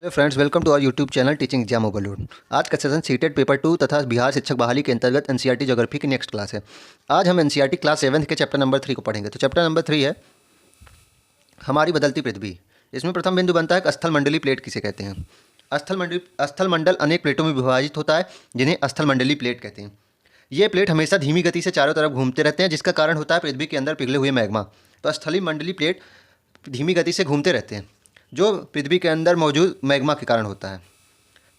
Hello friends, welcome to our YouTube channel teaching exam overload. आज का session CTET paper 2 तथा बिहार शिक्षक बहाली के अंतर्गत एनसीईआरटी ज्योग्राफी की नेक्स्ट क्लास है। आज हम एनसीईआरटी क्लास 7 के चैप्टर नंबर 3 को पढ़ेंगे। तो चैप्टर नंबर 3 है हमारी बदलती पृथ्वी। इसमें प्रथम बिंदु बनता है कि स्थल मंडली प्लेट किसे कहते हैं। स्थल मंडल अनेक प्लेटों में विभाजित होता है जिन्हें स्थल मंडली प्लेट कहते हैं। ये प्लेट हमेशा धीमी गति से चारों तरफ घूमते रहते हैं, जिसका कारण होता है पृथ्वी के अंदर पिघले हुए मैग्मा। तो स्थलीय मंडली प्लेट धीमी गति से घूमते रहते हैं जो पृथ्वी के अंदर मौजूद मैग्मा के कारण होता है।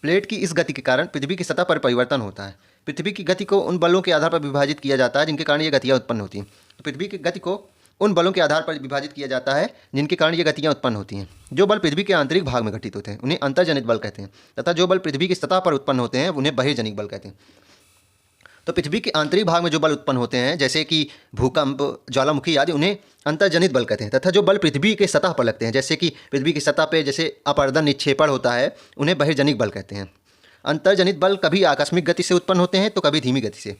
प्लेट की इस गति के कारण पृथ्वी की सतह पर परिवर्तन होता है। पृथ्वी की गति को उन बलों के आधार पर विभाजित किया जाता है जिनके कारण ये गतियाँ उत्पन्न होती हैं। तो पृथ्वी की गति को उन बलों के आधार पर विभाजित किया जाता है जिनके कारण ये गतियाँ उत्पन्न होती हैं। जो बल पृथ्वी के आंतरिक भाग में घटित होते हैं उन्हें अंतर्जनित बल कहते हैं, तथा जो बल पृथ्वी की सतह पर उत्पन्न होते हैं उन्हें बहिर्जनिक बल कहते हैं। तो पृथ्वी के आंतरिक भाग में जो बल उत्पन्न होते हैं जैसे कि भूकंप, ज्वालामुखी आदि, उन्हें अंतर्जनित बल कहते हैं। तथा जो बल पृथ्वी के सतह पर लगते हैं जैसे कि पृथ्वी की सतह पर जैसे अपरदन, निक्षेपण होता है, उन्हें बहिर्जनिक बल कहते हैं। अंतर्जनित बल कभी आकस्मिक गति से उत्पन्न होते हैं तो कभी धीमी गति से।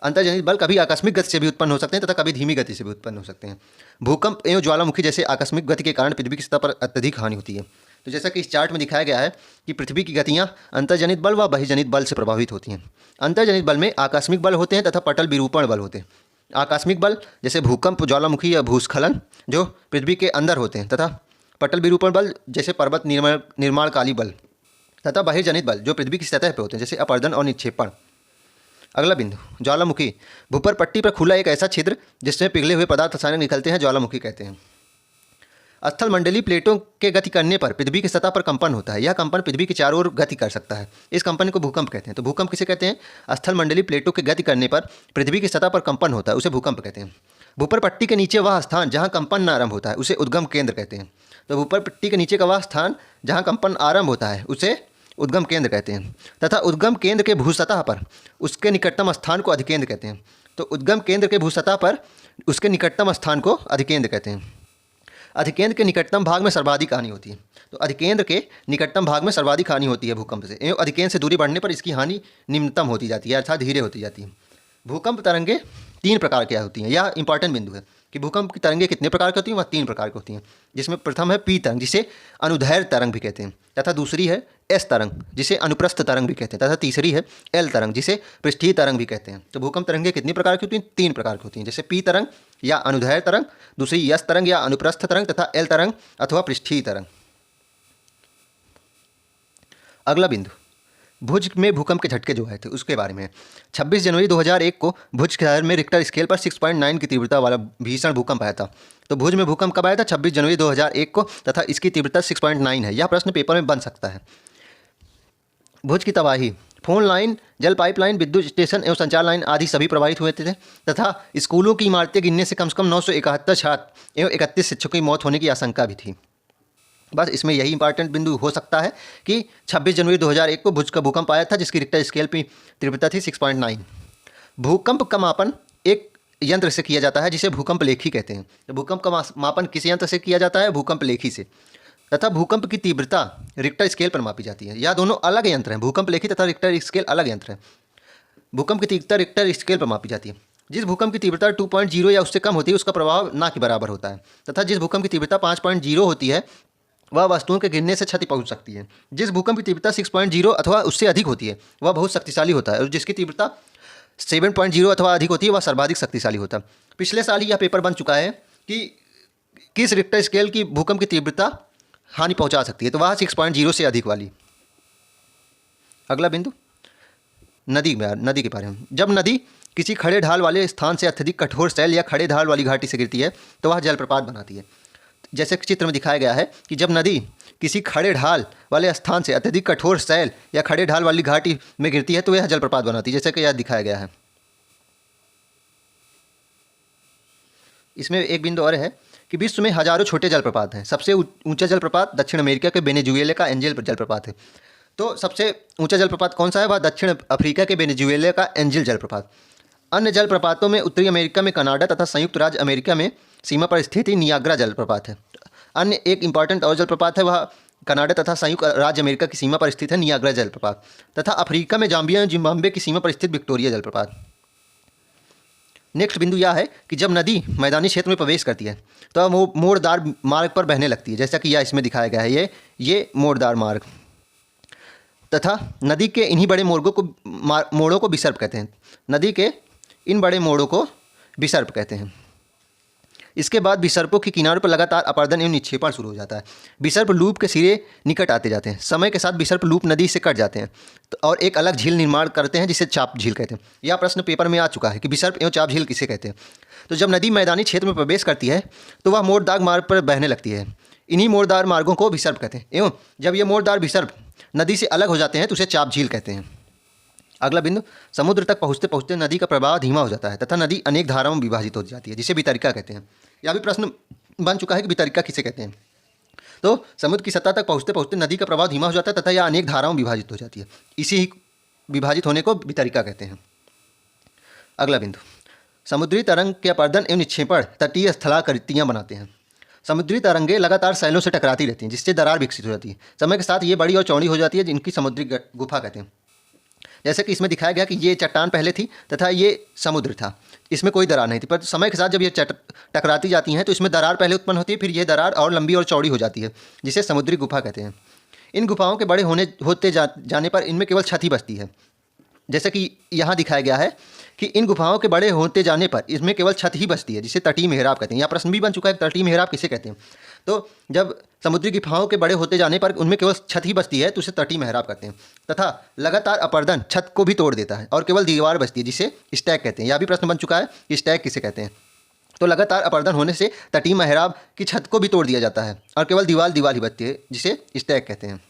अंतर्जनित बल कभी आकस्मिक गति से भी उत्पन्न हो सकते हैं तथा कभी धीमी गति से भी उत्पन्न हो सकते हैं। भूकंप एवं ज्वालामुखी जैसे आकस्मिक गति के कारण पृथ्वी की सतह पर अत्यधिक हानि होती है। तो जैसा कि इस चार्ट में दिखाया गया है कि पृथ्वी की गतियाँ अंतर्जनित बल व बहिर्जनित बल से प्रभावित होती हैं। अंतर्जनित बल में आकस्मिक बल होते हैं तथा पटल विरूपण बल होते हैं। आकस्मिक बल जैसे भूकंप, ज्वालामुखी या भूस्खलन जो पृथ्वी के अंदर होते हैं, तथा पटल विरूपण बल जैसे पर्वत निर्माणकाली बल, तथा बहिर्जनित बल जो पृथ्वी की सतह पर होते हैं जैसे अपरदन और निक्षेपण। अगला बिंदु, ज्वालामुखी। भूपर पट्टी पर खुला एक ऐसा छिद्र जिसमें पिघले हुए पदार्थ अचानक निकलते हैं, ज्वालामुखी कहते हैं। स्थल मंडलीय प्लेटों के गति करने पर पृथ्वी की सतह पर कंपन होता है। यह कंपन पृथ्वी के चारों ओर गति कर सकता है। इस कंपन को भूकंप कहते हैं। तो भूकंप किसे कहते हैं? स्थल मंडलीय प्लेटों के गति करने पर पृथ्वी की सतह पर कंपन होता है, उसे भूकंप कहते हैं। भूपर पट्टी के नीचे वह स्थान जहाँ कंपन न आरंभ होता है उसे उद्गम केंद्र कहते हैं। तो भूपर पट्टी के नीचे का वह स्थान जहाँ कंपन आरंभ होता है उसे उद्गम केंद्र कहते हैं, तथा उद्गम केंद्र के भूसतह पर उसके निकटतम स्थान को अधिकेंद्र कहते हैं। तो उद्गम केंद्र के भूसतह पर उसके निकटतम स्थान को अधिकेंद्र कहते हैं। अधिकेंद्र के निकटतम भाग में सर्वाधिक हानि होती है। तो अधिकेंद्र के निकटतम भाग में सर्वाधिक हानि होती है भूकंप से, एवं अधिकेंद्र से दूरी बढ़ने पर इसकी हानि निम्नतम होती जाती है, अर्थात धीरे होती जाती है। भूकंप तरंगे 3 प्रकार की होती हैं। यह इंपॉर्टेंट बिंदु है कि भूकंप की तरंगे कितने प्रकार की होती हैं? वह 3 प्रकार की होती हैं, जिसमें प्रथम है पी तरंग जिसे अनुदैर्घ्य तरंग भी कहते हैं, तथा दूसरी है एस तरंग जिसे अनुप्रस्थ तरंग भी कहते हैं, तथा तीसरी है एल तरंग जिसे पृष्ठीय तरंग भी कहते हैं। तो भूकंप तरंगे कितनी प्रकार की होती हैं? 3 प्रकार की होती हैं, जैसे पी तरंग या अनुदैर्घ्य तरंग, दूसरी एस तरंग या अनुप्रस्थ तरंग, तथा एल तरंग अथवा पृष्ठीय तरंग। अगला बिंदु, भुज में भूकंप के झटके जो आए थे उसके बारे में। 26 जनवरी 2001 को भुज शहर में रिक्टर स्केल पर 6.9 की तीव्रता वाला भीषण भूकंप आया था। तो भुज में भूकंप कब आया था? 26 जनवरी 2001 को, तथा इसकी तीव्रता 6.9 है। यह प्रश्न पेपर में बन सकता है। भुज की तबाही, फोन लाइन, जल पाइपलाइन, विद्युत स्टेशन एवं संचार लाइन आदि सभी प्रभावित हुए थे, तथा स्कूलों की इमारतें गिरने से कम 971 छात्र एवं 31 शिक्षकों की मौत होने की आशंका भी थी। बस इसमें यही इंपॉर्टेंट बिंदु हो सकता है कि 26 जनवरी 2001 को भुज का भूकंप आया था जिसकी रिक्टर स्केल की तीव्रता थी 6.9। भूकंप का मापन एक यंत्र से किया जाता है जिसे भूकंप लेखी कहते हैं। तो भूकंप का मापन किस यंत्र से किया जाता है? भूकंप लेखी से। तथा भूकंप की तीव्रता रिक्टर स्केल पर मापी जाती है। यह दोनों अलग यंत्र हैं, भूकंप लेखी तथा रिक्टर स्केल अलग यंत्र है। भूकंप की तीव्रता रिक्टर स्केल पर मापी जाती है। जिस भूकंप की तीव्रता 2.0 या उससे कम होती है उसका प्रभाव ना के बराबर होता है, तथा जिस भूकंप की तीव्रता 5.0 होती है वह वस्तुओं के गिरने से क्षति पहुंच सकती है। जिस भूकंप की तीव्रता 6.0 अथवा उससे अधिक होती है वह बहुत शक्तिशाली होता है, और जिसकी तीव्रता 7.0 अथवा अधिक होती है वह सर्वाधिक शक्तिशाली होता है। पिछले साल ही यह पेपर बन चुका है कि किस रिक्टर स्केल की भूकंप की तीव्रता हानि पहुंचा सकती है, तो वह 6.0 से अधिक वाली। अगला बिंदु, नदी के बारे में। जब नदी किसी खड़े ढाल वाले स्थान से अत्यधिक कठोर शैल या खड़े ढाल वाली घाटी से गिरती है तो वह जलप्रपात बनाती है। जैसे चित्र में दिखाया गया है कि जब नदी किसी खड़े ढाल वाले स्थान से अत्यधिक कठोर शैल या खड़े ढाल वाली घाटी में गिरती है तो यह जलप्रपात बनाती है, जैसे कि यह दिखाया गया है। इसमें एक बिंदु और है कि विश्व में हजारों छोटे जलप्रपात हैं। सबसे ऊंचा जलप्रपात दक्षिण अमेरिका के वेनेजुएला का एंजल जलप्रपात है। तो सबसे ऊंचा जलप्रपात कौन सा है? वह दक्षिण अफ्रीका के वेनेजुएला का एंजल जलप्रपात। अन्य जलप्रपातों में उत्तरी अमेरिका में कनाडा तथा संयुक्त राज्य अमेरिका में सीमा पर स्थित नियाग्रा जलप्रपात है। अन्य एक इंपॉर्टेंट और जलप्रपात है, वह कनाडा तथा संयुक्त राज्य अमेरिका की सीमा पर स्थित है नियाग्रा जलप्रपात, तथा अफ्रीका में जाम्बिया और जिम्बाब्वे की सीमा पर स्थित विक्टोरिया जलप्रपात। नेक्स्ट बिंदु यह है कि जब नदी मैदानी क्षेत्र में प्रवेश करती है तो वो मोड़दार मार्ग पर बहने लगती है, जैसा कि यह इसमें दिखाया गया है, ये मोड़दार मार्ग, तथा नदी के इन्हीं बड़े मोड़ों को विसर्प कहते हैं। नदी के इन बड़े मोड़ों को विसर्प कहते हैं। इसके बाद विसर्पों के किनारों पर लगातार अपरदन एवं निक्षेपण शुरू हो जाता है। विसर्प लूप के सिरे निकट आते जाते हैं। समय के साथ विसर्प लूप नदी से कट जाते हैं और एक अलग झील निर्माण करते हैं जिसे चाप झील कहते हैं। यह प्रश्न पेपर में आ चुका है कि विसर्प एवं चाप झील किसे कहते हैं। तो जब नदी मैदानी क्षेत्र में प्रवेश करती है तो वह मोड़दार मार्ग पर बहने लगती है। इन्हीं मोड़दार मार्गों को विसर्प कहते हैं एवं जब ये मोड़दार विसर्प नदी से अलग हो जाते हैं तो उसे चाप झील कहते हैं। अगला बिंदु, समुद्र तक पहुँचते पहुँचते नदी का प्रवाह धीमा हो जाता है तथा नदी अनेक धाराओं में विभाजित हो जाती है, जिसे वितरिका कहते हैं। यह भी प्रश्न बन चुका है कि वितरिका किसे कहते हैं। तो समुद्र की सतह तक पहुँचते पहुँचते नदी का प्रवाह धीमा हो जाता है तथा यह अनेक धाराओं में विभाजित हो जाती है। इसी विभाजित होने को वितरिका कहते हैं। अगला बिंदु, समुद्री तरंग के अपरदन एवं निक्षेपण तटीय स्थलाकृतियाँ बनाते हैं। समुद्री तरंगें लगातार सैलों से टकराती रहती हैं जिससे दरार विकसित हो जाती है। समय के साथ ये बड़ी और चौड़ी हो जाती है जिनकी समुद्री गुफा कहते हैं। जैसे कि इसमें दिखाया गया कि ये चट्टान पहले थी तथा ये समुद्र था, इसमें कोई दरार नहीं थी, पर समय के साथ जब ये टकराती जाती हैं तो इसमें दरार पहले उत्पन्न होती है, फिर यह दरार और लंबी और चौड़ी हो जाती है जिसे समुद्री गुफा कहते हैं। इन गुफाओं के बड़े होते जाने पर इनमें केवल छत ही बचती है। जैसे कि यहाँ दिखाया गया है कि इन गुफाओं के बड़े होते जाने पर इसमें केवल छत ही बचती है जिसे तटीय मेहराब कहते हैं। यह प्रश्न भी बन चुका है तटीय मेहराब किसे कहते हैं। तो जब समुद्री गुफाओं के बड़े होते जाने पर उनमें केवल छत ही बचती है तो उसे तटीय मेहराब कहते हैं। तथा लगातार अपरदन छत को भी तोड़ देता है और केवल दीवार बचती है जिसे स्टैक कहते हैं। यह भी प्रश्न बन चुका है कि स्टैक किसे कहते हैं। तो लगातार अपरदन होने से तटीय मेहराब की छत को भी तोड़ दिया जाता है और केवल दीवार ही बचती है जिसे स्टैक कहते हैं।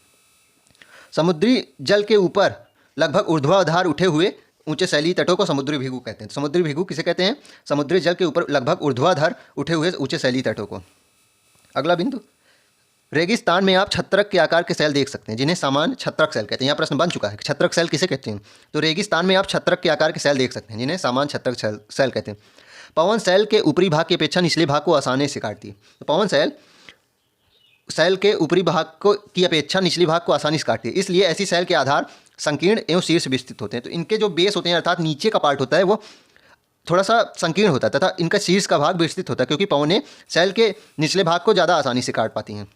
समुद्री जल के ऊपर लगभग ऊर्ध्वाधर उठे हुए ऊंचे शैली तटों को समुद्री भृगु कहते हैं। समुद्री भृगु किसे कहते हैं? समुद्री जल के ऊपर लगभग ऊर्ध्वाधर उठे हुए ऊंचे शैली तटों को। अगला बिंदु, रेगिस्तान में आप छत्रक के आकार के सेल देख सकते हैं जिन्हें सामान्य छत्रक सेल कहते हैं। यहाँ प्रश्न बन चुका है कि छत्रक सेल किसे कहते हैं। तो रेगिस्तान में आप छत्रक के आकार के सेल देख सकते हैं जिन्हें सामान्य छत्रक सेल कहते हैं। पवन सेल के ऊपरी भाग की अपेक्षा निचले भाग को आसानी से काटती है। तो पवन सेल के ऊपरी भाग की अपेक्षा निचले भाग को आसानी से काटती है, इसलिए ऐसी सेल के आधार संकीर्ण एवं शीर्ष विस्तृत होते हैं। तो इनके जो बेस होते हैं अर्थात नीचे का पार्ट होता है वो थोड़ा सा संकीर्ण होता है तथा इनका शीर्ष का भाग विस्तृत होता है क्योंकि पवनें सेल के निचले भाग को ज़्यादा आसानी से काट पाती हैं।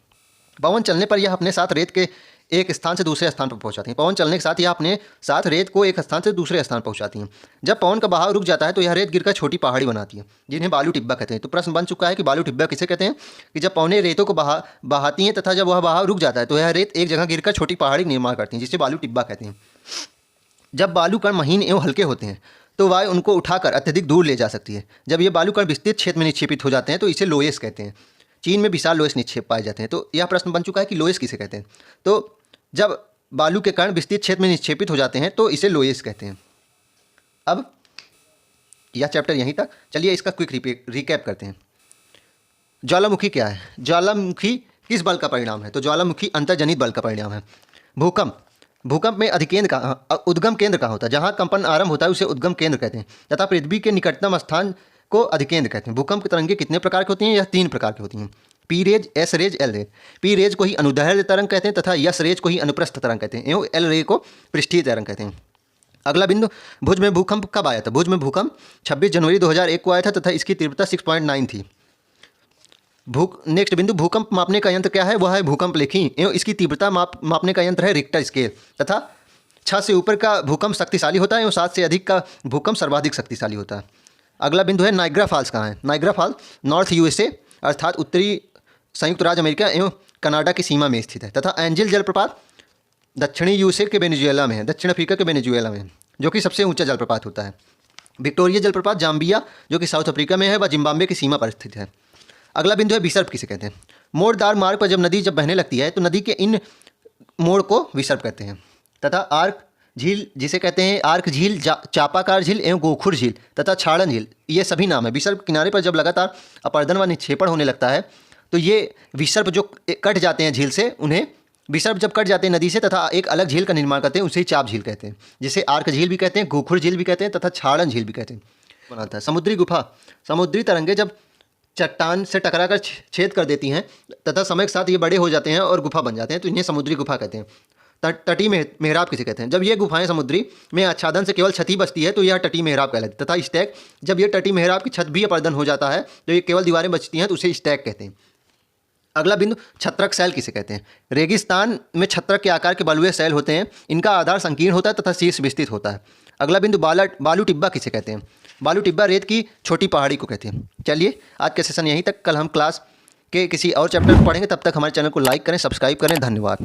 पवन चलने पर यह अपने साथ रेत के एक स्थान से दूसरे स्थान पर पहुंचाती हैं। पवन चलने के साथ यह अपने साथ रेत को एक स्थान से दूसरे स्थान पहुंचाती हैं। जब पवन का बहाव रुक जाता है तो यह रेत गिरकर छोटी पहाड़ी बनाती है जिन्हें बालू टिब्बा कहते हैं। तो प्रश्न बन चुका है कि बालू टिब्बा किसे कहते हैं कि जब पवनें रेतों को बहाती हैं तथा जब वह बहाव रुक जाता है तो यह रेत एक जगह गिरकर छोटी पहाड़ी निर्माण करती है जिसे बालू टिब्बा कहते हैं। जब बालू कण महीन एवं हल्के होते हैं तो वायु उनको उठाकर अत्यधिक दूर ले जा सकती है। जब ये बालू कण विस्तृत क्षेत्र में निक्षेपित हो जाते हैं तो इसे लोएस कहते हैं। चीन में विशाल लोएस निक्षेप पाए जाते हैं। तो यह प्रश्न बन चुका है कि लोएस किसे कहते हैं। तो जब बालू के कण विस्तृत क्षेत्र में निक्षेपित हो जाते हैं तो इसे लोएस कहते हैं। अब यह चैप्टर यहीं तक। चलिए इसका क्विक रिकैप करते हैं। ज्वालामुखी क्या है? ज्वालामुखी किस बल का परिणाम है? तो ज्वालामुखी अंतर्जनित बल का परिणाम है। भूकंप में उद्गम केंद्र कहाँ होता है? जहाँ कंपन आरंभ होता है उसे उद्गम केंद्र कहते हैं तथा पृथ्वी के निकटतम स्थान को अधिकेंद्र कहते हैं। भूकंप की तरंगें कितने प्रकार की होती हैं? यह 3 प्रकार की होती हैं। P rays, S rays, L rays. P rays को ही अनुदैर्ध्य तरंग कहते हैं तथा यस रेज को ही अनुप्रस्थ तरंग कहते हैं एवं एल रे को पृष्ठीय तरंग कहते हैं। अगला बिंदु, भुज में भूकंप कब आया था? भुज में भूकंप 26 जनवरी 2001 को आया था तथा इसकी तीव्रता 6.9 थी। नेक्स्ट बिंदु, भूकंप मापने का यंत्र क्या है? वह है भूकंप लेखी एवं इसकी तीव्रता मापने का यंत्र है रिक्टर स्केल तथा 6 से ऊपर का भूकंप शक्तिशाली होता है एवं 7 से अधिक का भूकंप सर्वाधिक शक्तिशाली होता है। अगला बिंदु है नाइग्रा फॉल्स कहाँ है? नाइग्रा फॉल्स नॉर्थ यूएसए अर्थात उत्तरी संयुक्त राज्य अमेरिका एवं कनाडा की सीमा में स्थित है तथा एंजिल जलप्रपात दक्षिणी यूएसए के वेनेजुएला में है, दक्षिण अफ्रीका के वेनेजुएला में, जो कि सबसे ऊंचा जलप्रपात होता है। विक्टोरिया जलप्रपात जाम्बिया जो कि साउथ अफ्रीका में है वह जिम्बाब्वे की सीमा पर स्थित है। अगला बिंदु है विसर्प किसे कहते हैं? मोड़दार मार्ग पर जब नदी बहने लगती है तो नदी के इन मोड़ को विसर्प कहते हैं। तथा आर्क झील जिसे कहते हैं आर्क झील, चापाकार झील एवं गोखुर झील तथा छाड़न झील, ये सभी नाम है। विसर्प किनारे पर जब लगातार अपरदन व निक्षेपण होने लगता है तो ये विसर्प जो कट जाते हैं झील से, उन्हें विसर्प जब कट जाते हैं नदी से तथा एक अलग झील का निर्माण करते हैं उसे चाप झील कहते हैं, जिसे आर्क झील भी कहते हैं, गोखुर झील भी कहते हैं तथा छाड़न झील भी कहते हैं। बनाता है समुद्री गुफा, समुद्री तरंगे जब चट्टान से टकराकर छेद कर देती हैं तथा समय के साथ ये बड़े हो जाते हैं और गुफा बन जाते हैं तो इन्हें समुद्री गुफा कहते हैं। तटीय मेहराब किसे कहते हैं? जब ये गुफाएं समुद्री में आच्छादन से केवल छती बचती है तो यह तटीय मेहराब कहलाती है। तथा स्टैक, जब यह तटीय मेहराब की छत भी अपर्दन हो जाता है तो ये केवल दीवारें बचती हैं तो उसे स्टैक कहते हैं। अगला बिंदु, छत्रक शैल किसे कहते हैं? रेगिस्तान में छत्रक के आकार के बलुए शैल होते हैं। इनका आधार संकीर्ण होता है तथा शीर्ष विस्तृत होता है। अगला बिंदु, बालू टिब्बा किसे कहते हैं? बालू टिब्बा रेत की छोटी पहाड़ी को कहते हैं। चलिए आज का सेशन यहीं तक। कल हम क्लास के किसी और चैप्टर को पढ़ेंगे। तब तक हमारे चैनल को लाइक करें, सब्सक्राइब करें। धन्यवाद।